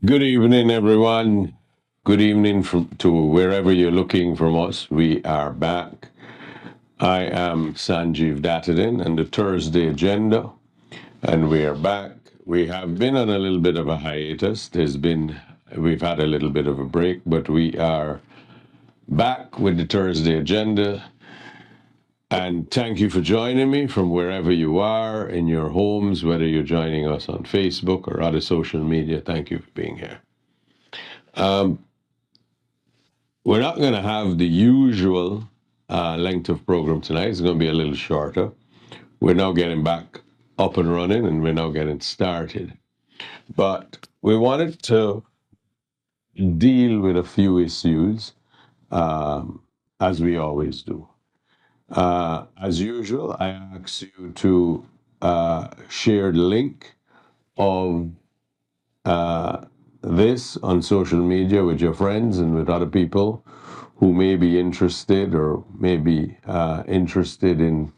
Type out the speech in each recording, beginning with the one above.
Good evening, everyone. Good evening to wherever you're looking from us. We are back. I am Sanjeev Datadin and the Thursday agenda, and we are back. We have been on a little bit of a hiatus. We've had a little bit of a break, but we are back with the Thursday agenda. And thank you for joining me from wherever you are in your homes, whether you're joining us on Facebook or other social media. Thank you for being here. We're not going to have the usual length of program tonight. It's going to be a little shorter. We're now getting back up and running and we're now getting started. But we wanted to deal with a few issues as we always do. As usual, I ask you to share the link of this on social media with your friends and with other people who may be interested or may be interested in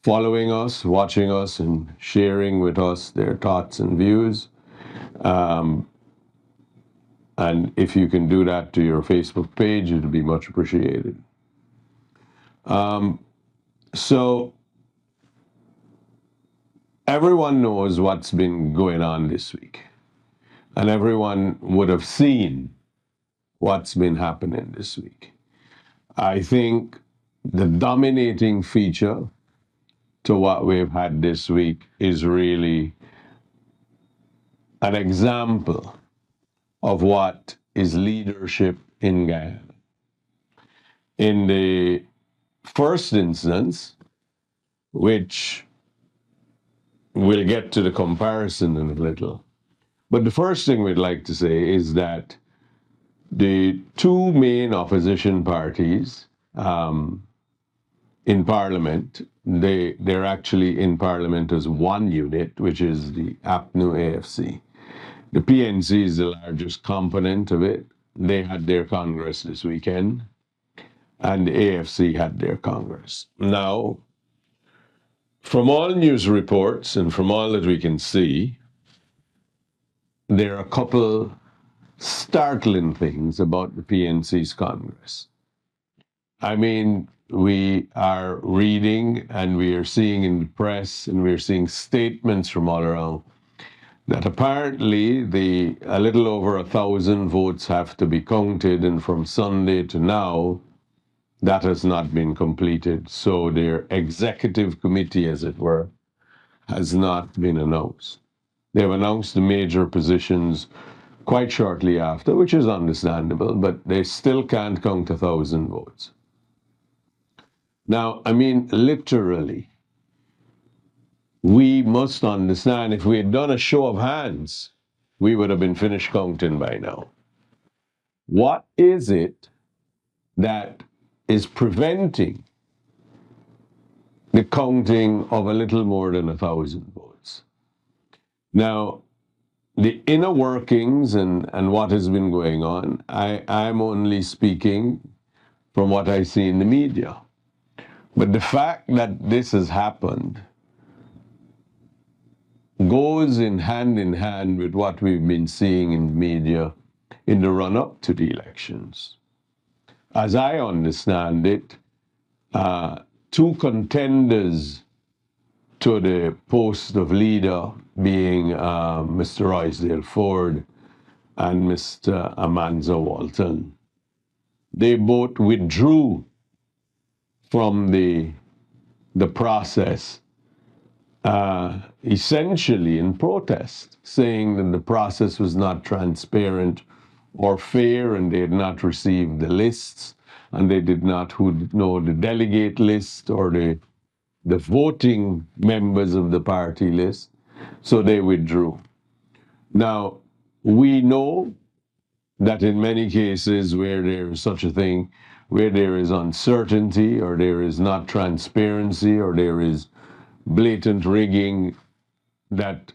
following us, watching us, and sharing with us their thoughts and views. And if you can do that to your Facebook page, it would be much appreciated. So everyone knows what's been going on this week, and everyone would have seen what's been happening this week. I think the dominating feature to what we've had this week is really an example of what is leadership in Guyana. In the first instance, which we'll get to the comparison in a little, but the first thing we'd like to say is that the two main opposition parties in Parliament, they're actually in Parliament as one unit, which is the APNU AFC. The PNC is the largest component of it. They had their Congress this weekend, and the AFC had their Congress. Now, from all news reports and from all that we can see, there are a couple startling things about the PNC's Congress. I mean, we are reading and we are seeing in the press and we're seeing statements from all around that apparently a little over 1,000 votes have to be counted, and from Sunday to now, that has not been completed. So their executive committee, as it were, has not been announced. They've announced the major positions quite shortly after, which is understandable, but they still can't count 1,000 votes. Now, I mean, literally, we must understand if we had done a show of hands, we would have been finished counting by now. What is it that is preventing the counting of a little more than 1,000 votes? Now, the inner workings and what has been going on, I'm only speaking from what I see in the media. But the fact that this has happened goes in hand with what we've been seeing in the media in the run-up to the elections. As I understand it, two contenders to the post of leader, being Mr. Roysdale Ford and Mr. Amanza Walton, they both withdrew from the process, essentially in protest, saying that the process was not transparent or fair, and they had not received the lists, and they did not know the delegate list or the voting members of the party list, so they withdrew. Now, we know that in many cases where there is such a thing, where there is uncertainty or there is not transparency or there is blatant rigging, that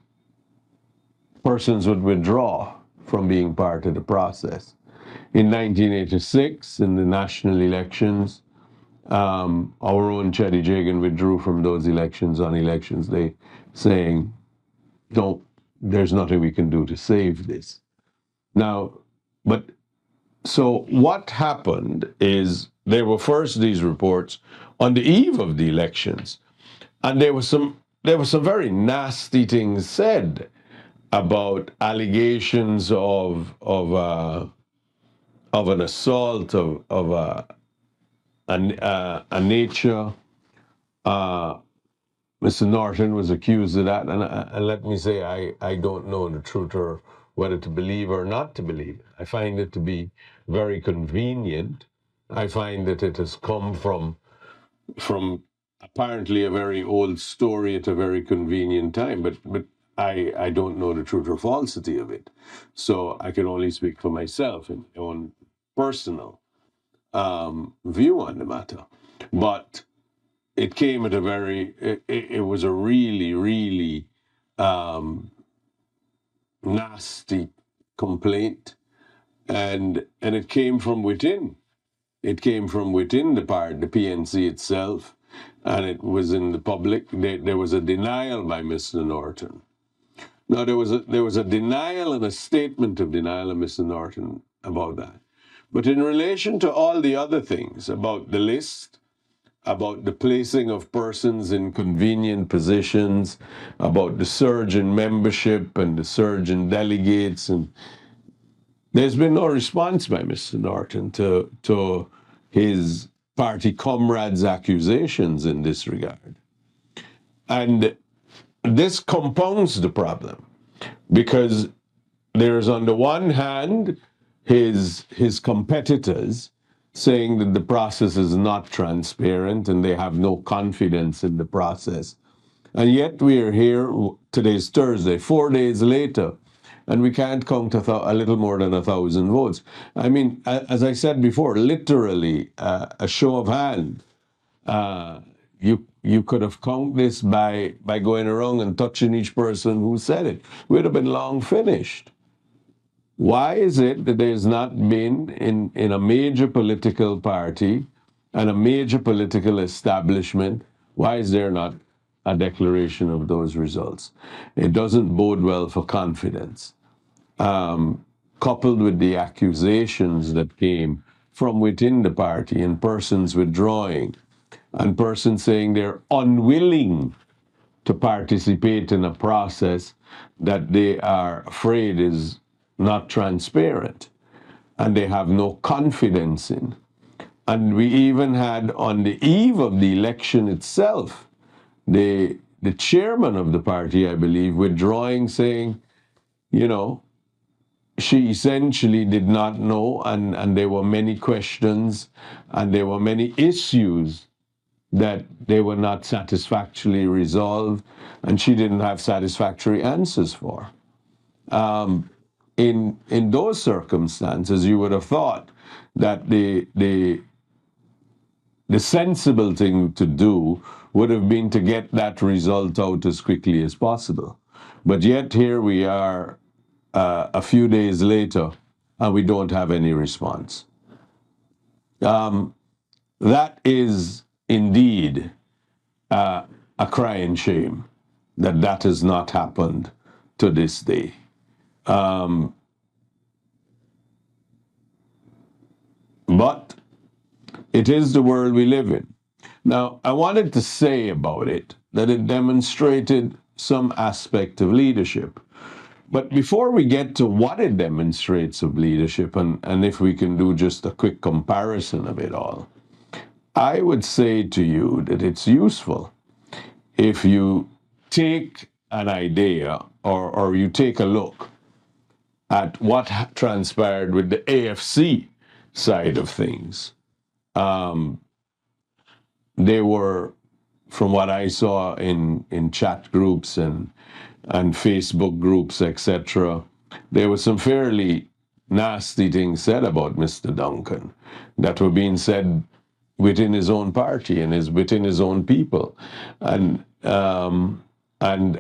persons would withdraw from being part of the process. In 1986, in the national elections, our own Cheddy Jagan withdrew from those elections on Elections Day, saying, there's nothing we can do to save this. Now, but so what happened is there were first these reports on the eve of the elections, and there were some very nasty things said about allegations of an assault of a nature. Uh, Mr. Norton was accused of that, and let me say, I don't know the truth or whether to believe or not to believe. I find it to be very convenient. I find that it has come from apparently a very old story at a very convenient time, but I don't know the truth or falsity of it. So I can only speak for myself and my own personal view on the matter. But it came at a very, it was a really, really um, nasty complaint, and it came from within. It came from within the PNC itself, and it was in the public. There was a denial by Mr. Norton. Now there was a denial and a statement of denial of Mr. Norton about that. But in relation to all the other things about the list, about the placing of persons in convenient positions, about the surge in membership and the surge in delegates, and there's been no response by Mr. Norton to his party comrades' accusations in this regard. And this compounds the problem because there's, on the one hand, his competitors saying that the process is not transparent and they have no confidence in the process. And yet we are here, today's Thursday, 4 days later, and we can't count a little more than 1,000 votes. I mean, as I said before, literally a show of hand. You could have counted this by going around and touching each person who said it. We'd have been long finished. Why is it that there's not been in a major political party and a major political establishment, why is there not a declaration of those results? It doesn't bode well for confidence. Coupled with the accusations that came from within the party and persons withdrawing and persons saying they're unwilling to participate in a process that they are afraid is not transparent and they have no confidence in. And we even had, on the eve of the election itself, the chairman of the party, I believe, withdrawing, saying, you know, she essentially did not know, and there were many questions and there were many issues that they were not satisfactorily resolved, and she didn't have satisfactory answers for. In those circumstances, you would have thought that the sensible thing to do would have been to get that result out as quickly as possible. But yet here we are a few days later, and we don't have any response. That is indeed a crying shame that has not happened to this day. But it is the world we live in. Now, I wanted to say about it that it demonstrated some aspect of leadership. But before we get to what it demonstrates of leadership, and if we can do just a quick comparison of it all, I would say to you that it's useful if you take an idea or you take a look at what transpired with the AFC side of things. They were, from what I saw in chat groups and Facebook groups, etc., there were some fairly nasty things said about Mr. Duncan that were being said within his own party and within his own people. And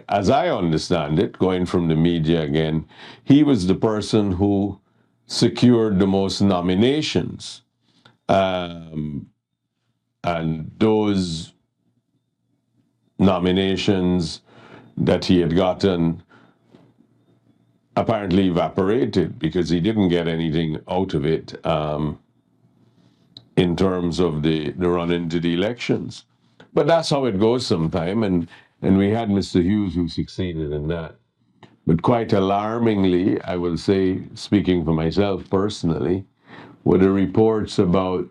as I understand it, going from the media again, he was the person who secured the most nominations. And those nominations that he had gotten apparently evaporated because he didn't get anything out of it in terms of the run into the elections. But that's how it goes sometime. And we had Mr. Hughes who succeeded in that. But quite alarmingly, I will say, speaking for myself personally, were the reports about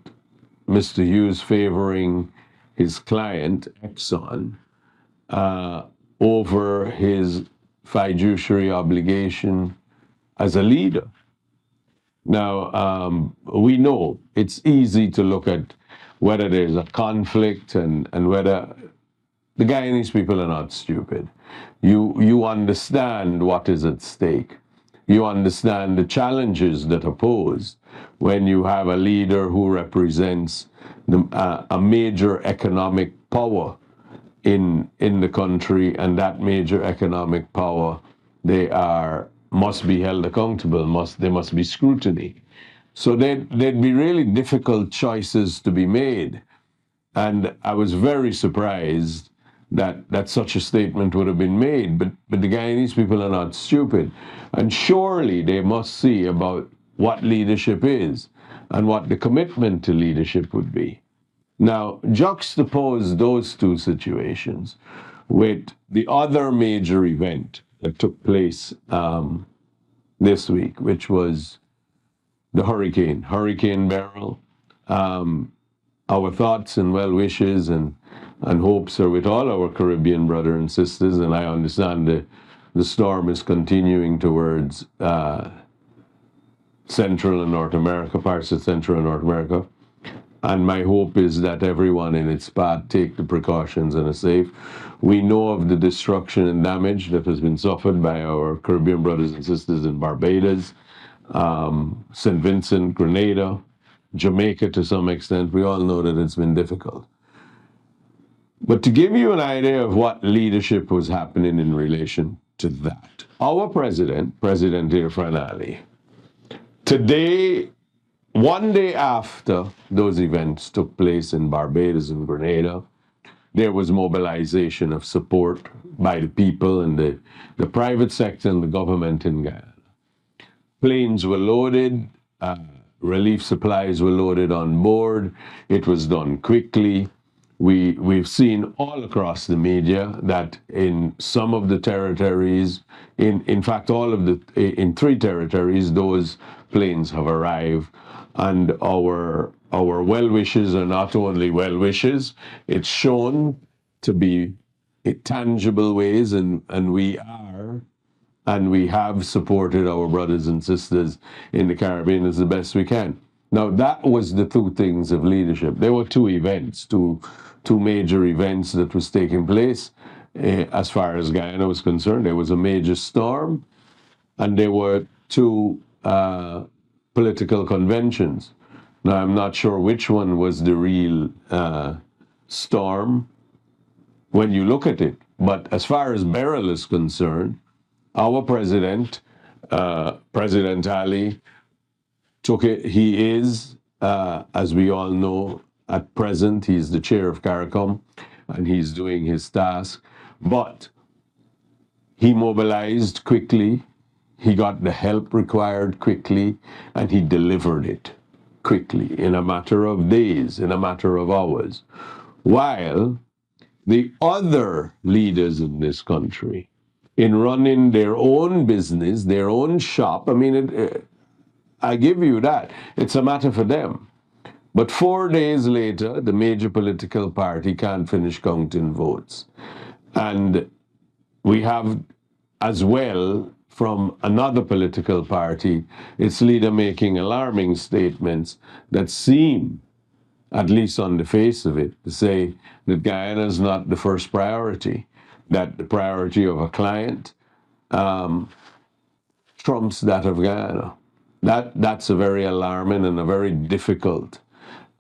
Mr. Hughes favoring his client, Exxon, uh, over his fiduciary obligation as a leader. Now, we know it's easy to look at whether there's a conflict and whether the Guyanese people are not stupid. You understand what is at stake. You understand the challenges that are posed when you have a leader who represents a major economic power in the country, and that major economic power, they are must be held accountable. There must be scrutiny. So there'd be really difficult choices to be made. And I was very surprised that such a statement would have been made. But the Guyanese people are not stupid. And surely they must see about what leadership is and what the commitment to leadership would be. Now, juxtapose those two situations with the other major event that took place this week, which was the Hurricane Beryl. Our thoughts and well wishes and hopes are with all our Caribbean brothers and sisters, and I understand the storm is continuing towards Central and North America, parts of Central and North America. And my hope is that everyone in its path take the precautions and are safe. We know of the destruction and damage that has been suffered by our Caribbean brothers and sisters in Barbados, St. Vincent, Grenada, Jamaica to some extent. We all know that it's been difficult. But to give you an idea of what leadership was happening in relation to that, our president, President Irfan Ali, today, one day after those events took place in Barbados and Grenada, there was mobilization of support by the people and the private sector and the government in Guyana. Planes were loaded, relief supplies were loaded on board. It was done quickly. We've seen all across the media that in some of the territories, in fact, in 3 territories, those planes have arrived, and our well wishes are not only well wishes; it's shown to be in tangible ways, and we have supported our brothers and sisters in the Caribbean as the best we can. Now, that was the 2 things of leadership. There were 2 events, two major events that was taking place as far as Guyana was concerned. There was a major storm, and there were 2 political conventions. Now, I'm not sure which one was the real storm when you look at it, but as far as Beryl is concerned, our president, President Ali, took it. He is, as we all know, at present, he's the chair of CARICOM, and he's doing his task. But he mobilized quickly, he got the help required quickly, and he delivered it quickly in a matter of days, in a matter of hours. While the other leaders in this country, in running their own business, their own shop, I mean, I give you that. It's a matter for them. But 4 days later, the major political party can't finish counting votes. And we have, as well, from another political party, its leader making alarming statements that seem, at least on the face of it, to say that Guyana is not the first priority, that the priority of a client trumps that of Guyana. That's a very alarming and a very difficult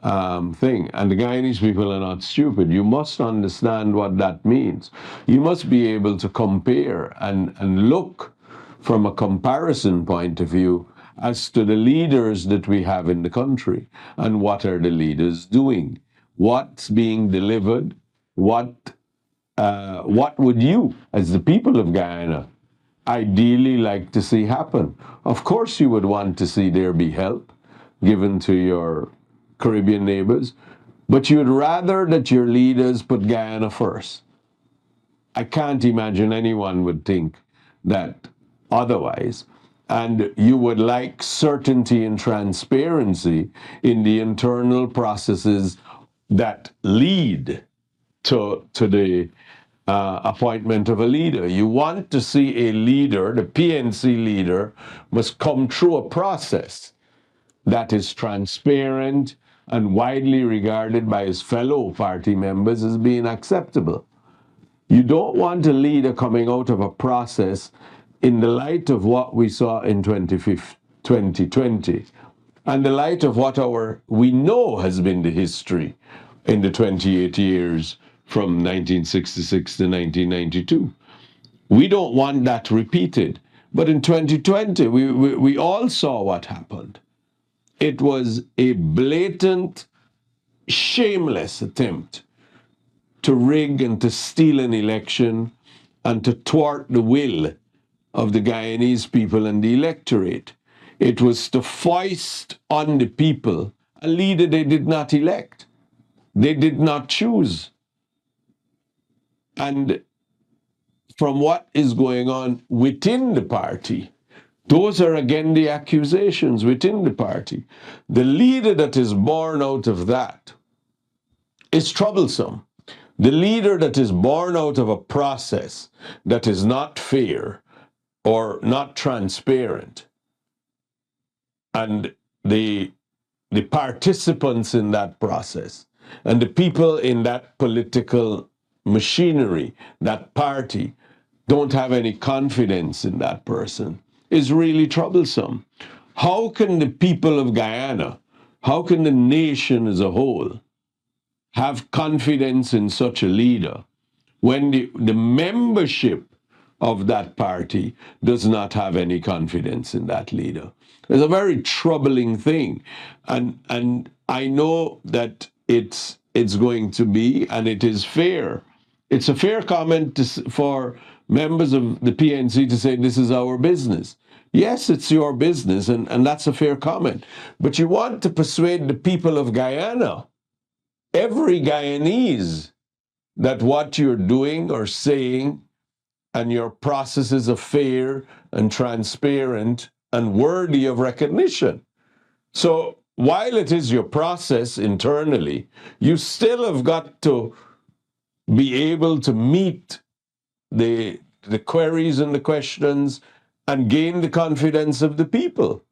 thing. And the Guyanese people are not stupid. You must understand what that means. You must be able to compare and look from a comparison point of view as to the leaders that we have in the country and what are the leaders doing, what's being delivered, what would you, as the people of Guyana, ideally like to see happen? Of course, you would want to see there be help given to your Caribbean neighbors, but you'd rather that your leaders put Guyana first. I can't imagine anyone would think that otherwise. And you would like certainty and transparency in the internal processes that lead to the appointment of a leader. You want to see a leader, the PNC leader, must come through a process that is transparent and widely regarded by his fellow party members as being acceptable. You don't want a leader coming out of a process in the light of what we saw in 2020 and the light of what we know has been the history in the 28 years from 1966 to 1992. We don't want that repeated. But in 2020, we all saw what happened. It was a blatant, shameless attempt to rig and to steal an election and to thwart the will of the Guyanese people and the electorate. It was to foist on the people a leader they did not elect. They did not choose. And from what is going on within the party, those are again the accusations within the party. The leader that is born out of that is troublesome. The leader that is born out of a process that is not fair or not transparent, and the participants in that process and the people in that political machinery, that party, don't have any confidence in that person, is really troublesome. How can the people of Guyana, how can the nation as a whole have confidence in such a leader when the membership of that party does not have any confidence in that leader? It's a very troubling thing. And I know that it's going to be, and it is fair. It's a fair comment for members of the PNC to say, this is our business. Yes, it's your business, and that's a fair comment. But you want to persuade the people of Guyana, every Guyanese, that what you're doing or saying and your processes are fair and transparent and worthy of recognition. So while it is your process internally, you still have got to be able to meet the queries and the questions and gain the confidence of the people.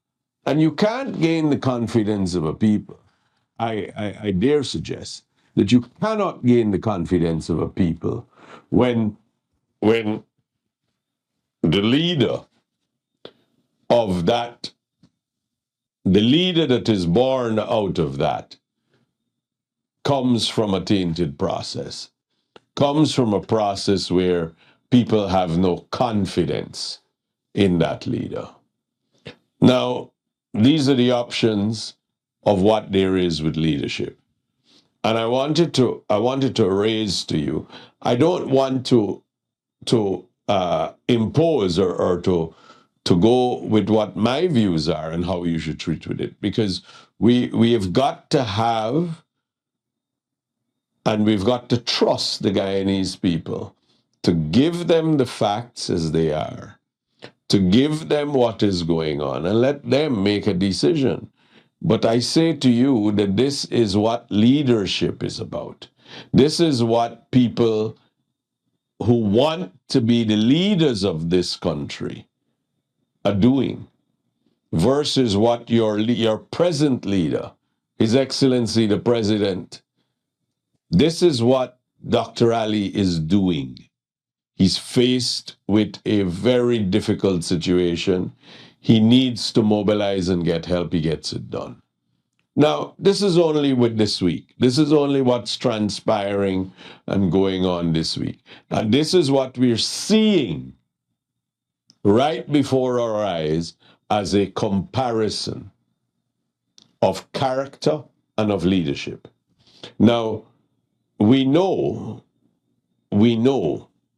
And you can't gain the confidence of a people. I dare suggest that you cannot gain the confidence of a people when the leader of that, the leader that is born out of that, comes from a tainted process, comes from a process where people have no confidence in that leader. Now, these are the options of what there is with leadership. And I wanted to raise to you, I don't want to impose or to go with what my views are and how you should treat with it, because we have got to have, and we've got to trust the Guyanese people to give them the facts as they are, to give them what is going on and let them make a decision. But I say to you that this is what leadership is about. This is what people who want to be the leaders of this country are doing, versus what your present leader, His Excellency the President, this is what Dr. Ali is doing. He's faced with a very difficult situation. He needs to mobilize and get help. He gets it done. Now, this is only with this week. This is only what's transpiring and going on this week. And this is what we're seeing right before our eyes as a comparison of character and of leadership. Now, we know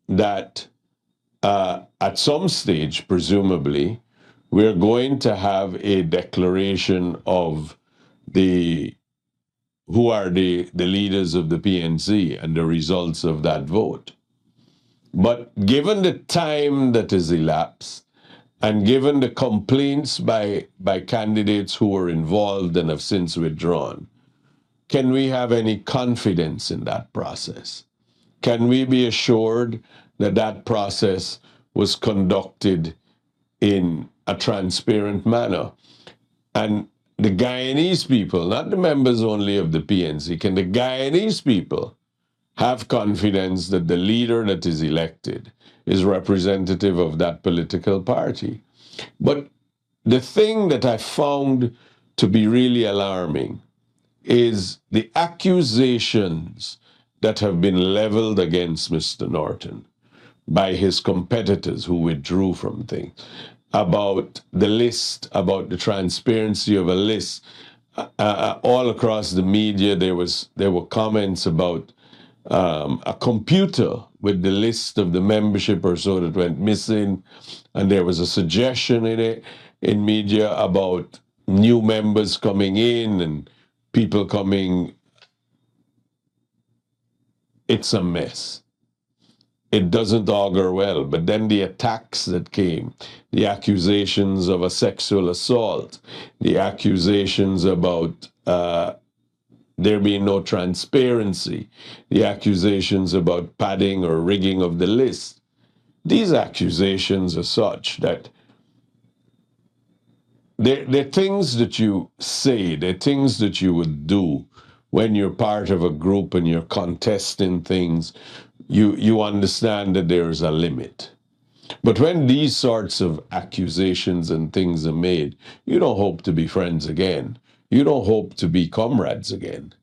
that at some stage, presumably, we're going to have a declaration of the who are the leaders of the PNC and the results of that vote. But given the time that has elapsed, and given the complaints by candidates who were involved and have since withdrawn, can we have any confidence in that process? Can we be assured that that process was conducted in a transparent manner? And the Guyanese people, not the members only of the PNC, can the Guyanese people have confidence that the leader that is elected is representative of that political party? But the thing that I found to be really alarming is the accusations that have been leveled against Mr. Norton by his competitors who withdrew from things about the list, about the transparency of a list. All across the media, there were comments about a computer with the list of the membership or so that went missing, and there was a suggestion in media about new members coming in and people coming. It's a mess. It doesn't augur well. But then the attacks that came, the accusations of a sexual assault, the accusations about there being no transparency, the accusations about padding or rigging of the list. These accusations are such that they're things that you say, they're things that you would do when you're part of a group and you're contesting things. You understand that there's a limit. But when these sorts of accusations and things are made, you don't hope to be friends again. You don't hope to be comrades again.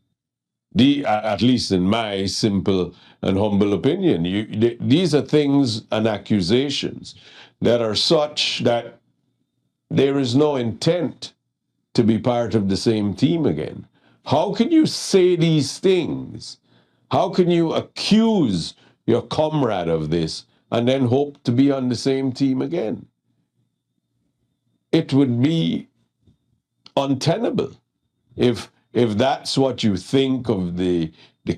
At least in my simple and humble opinion, these are things and accusations that are such that there is no intent to be part of the same team again. How can you say these things? How can you accuse your comrade of this and then hope to be on the same team again? It would be untenable if that's what you think of the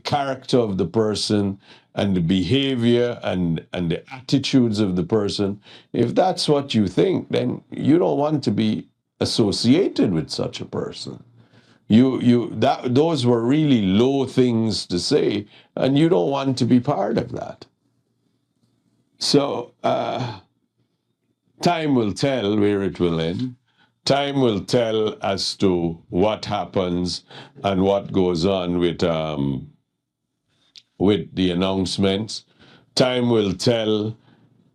character of the person and the behavior and the attitudes of the person. If that's what you think, then you don't want to be associated with such a person. Those were really low things to say, and you don't want to be part of that. So time will tell where it will end. Time will tell as to what happens and what goes on with the announcements. Time will tell,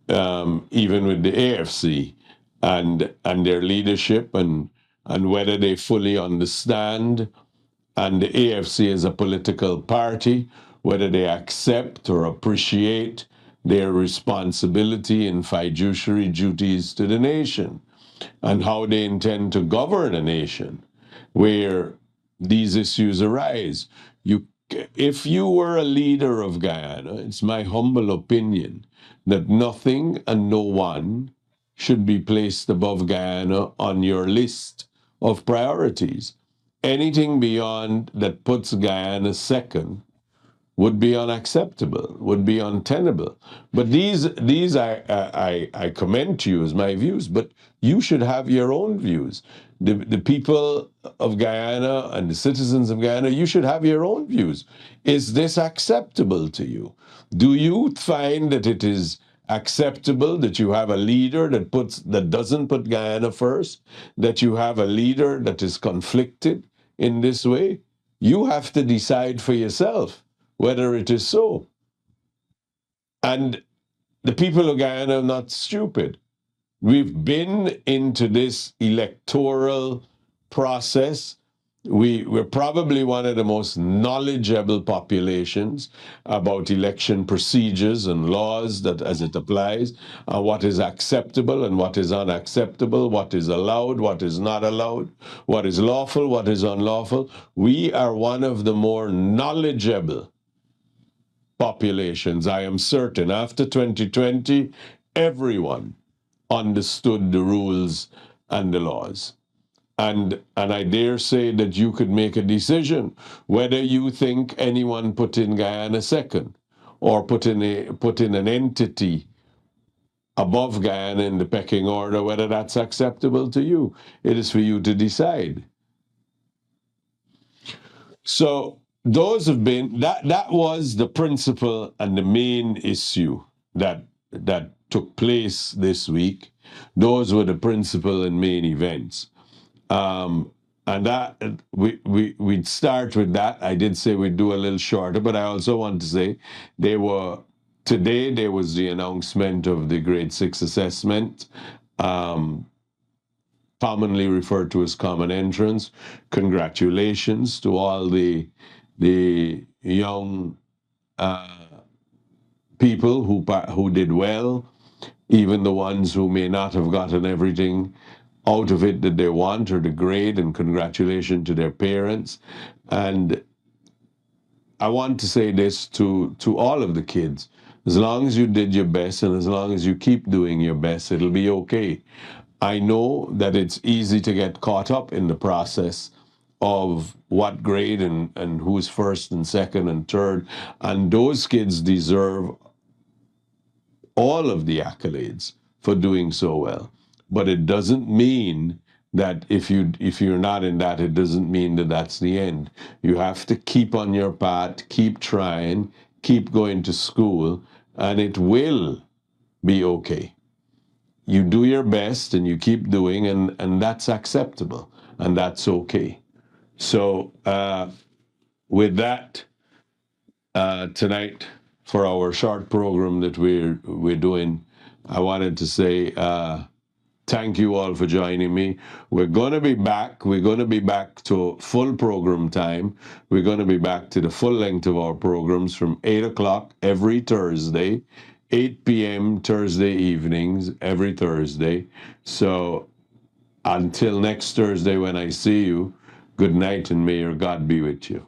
even with the AFC and their leadership and whether they fully understand, and the AFC as a political party, whether they accept or appreciate their responsibility and fiduciary duties to the nation, and how they intend to govern a nation where these issues arise. If you were a leader of Guyana, it's my humble opinion that nothing and no one should be placed above Guyana on your list of priorities. Anything beyond that puts Guyana second would be unacceptable, would be untenable. But these I commend to you as my views, but you should have your own views. The people of Guyana and the citizens of Guyana, you should have your own views. Is this acceptable to you? Do you find that it is acceptable that you have a leader that doesn't put Guyana first, that you have a leader that is conflicted in this way? You have to decide for yourself whether it is so. And the people of Guyana are not stupid. We've been into this electoral process. We're probably one of the most knowledgeable populations about election procedures and laws that as it applies, what is acceptable and what is unacceptable, what is allowed, what is not allowed, what is lawful, what is unlawful. We are one of the more knowledgeable populations, I am certain. After 2020, everyone understood the rules and the laws. And I dare say that you could make a decision whether you think anyone put in Guyana second or put in an entity above Guyana in the pecking order, whether that's acceptable to you. It is for you to decide. So those have been that was the principle and the main issue that took place this week. Those were the principal and main events. Um, and that we'd start with that. I did say we'd do a little shorter, but I also want to say today there was the announcement of the grade 6 assessment, um, commonly referred to as common entrance. Congratulations to all the young people who did well, even the ones who may not have gotten everything out of it that they want or the grade, and congratulations to their parents. And I want to say this to all of the kids. As long as you did your best and as long as you keep doing your best, it'll be okay. I know that it's easy to get caught up in the process of what grade and who's first and second and third. And those kids deserve all of the accolades for doing so well. But it doesn't mean that if you're not in that, it doesn't mean that that's the end. You have to keep on your path, keep trying, keep going to school, and it will be okay. You do your best and you keep doing, and that's acceptable, and that's okay. So with that, tonight, for our short program that we're doing, I wanted to say thank you all for joining me. We're going to be back. We're going to be back to full program time. We're going to be back to the full length of our programs from 8 o'clock every Thursday, 8 p.m. Thursday evenings every Thursday. So until next Thursday when I see you, good night and may your God be with you.